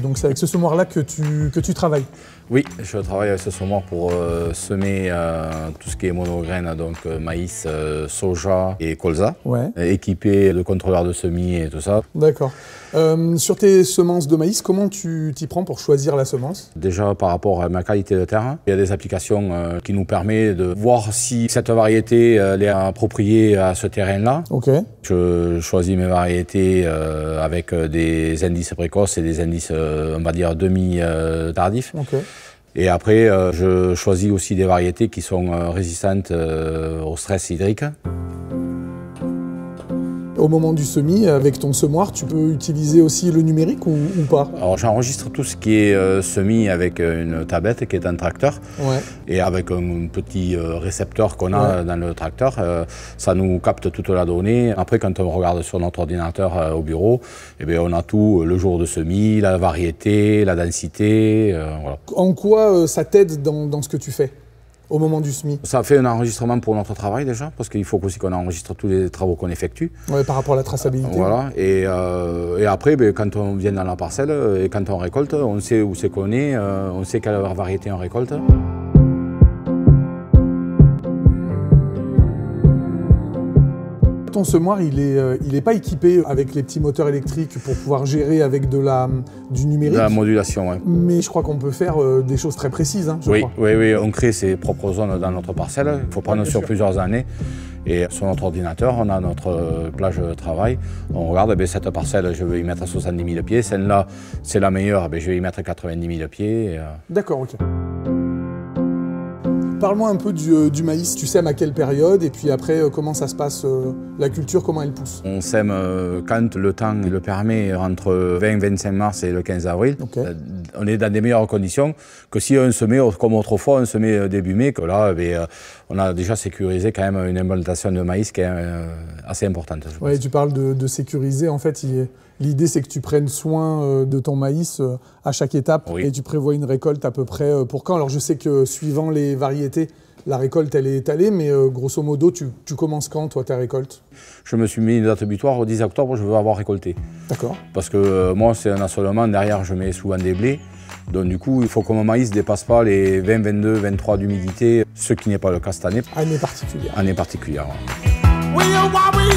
donc c'est avec ce semoir-là que tu travailles. Oui, je travaille avec ce semoir pour semer tout ce qui est monograines, donc maïs, soja et colza, Ouais. équipé de contrôleurs de semis et tout ça. D'accord. Sur tes semences de maïs, comment tu t'y prends pour choisir la semence? Déjà par rapport à ma qualité de terre, il y a des applications qui nous permettent de voir si cette variété elle est appropriée à ce terrain-là. Ok. Je choisis mes variétés avec des indices précoces et des indices, on va dire, demi-tardifs. Ok. Et après, je choisis aussi des variétés qui sont résistantes au stress hydrique. Au moment du semis, avec ton semoir, tu peux utiliser aussi le numérique ou pas? Alors j'enregistre tout ce qui est semis avec une tablette qui est un tracteur. Ouais. Et avec un petit récepteur qu'on a dans le tracteur, ça nous capte toute la donnée. Après, quand on regarde sur notre ordinateur au bureau, eh bien, on a tout, le jour de semis, la variété, la densité. Voilà. En quoi ça t'aide dans ce que tu fais au moment du semis? Ça fait un enregistrement pour notre travail déjà, parce qu'il faut aussi qu'on enregistre tous les travaux qu'on effectue. Ouais, par rapport à la traçabilité. Voilà. Et après, ben, quand on vient dans la parcelle et quand on récolte, on sait où c'est qu'on est, on sait quelle variété on récolte. Ton semoir, il est pas équipé avec les petits moteurs électriques pour pouvoir gérer avec du numérique. De la modulation, oui. Mais je crois qu'on peut faire des choses très précises, hein, je crois. Oui, on crée ses propres zones dans notre parcelle. Il faut prendre sur plusieurs années. Et sur notre ordinateur, on a notre plage de travail. On regarde, eh cette parcelle, je vais y mettre 70 000 pieds. Celle-là, c'est la meilleure, je vais y mettre 90 000 pieds. D'accord, ok. Parle-moi un peu du maïs, tu sèmes à quelle période et puis après comment ça se passe, la culture, comment elle pousse? On sème quand le temps le permet, entre 20 et 25 mars et le 15 avril. Okay. On est dans des meilleures conditions que si on semait comme autrefois, on semait début mai, que là, on a déjà sécurisé quand même une implantation de maïs qui est assez importante. Oui, tu parles de sécuriser, en fait, l'idée c'est que tu prennes soin de ton maïs à chaque étape et tu prévois une récolte à peu près pour quand? Alors je sais que suivant les variétés, la récolte elle est étalée, mais grosso modo tu commences quand toi ta récolte? Je me suis mis une date butoir au 10 octobre, je veux avoir récolté. D'accord. Parce que moi c'est un assolement, derrière je mets souvent des blés, donc du coup il faut que mon maïs ne dépasse pas les 20, 22, 23 d'humidité, ce qui n'est pas le cas cette année. Année particulière. Année particulière. We are what we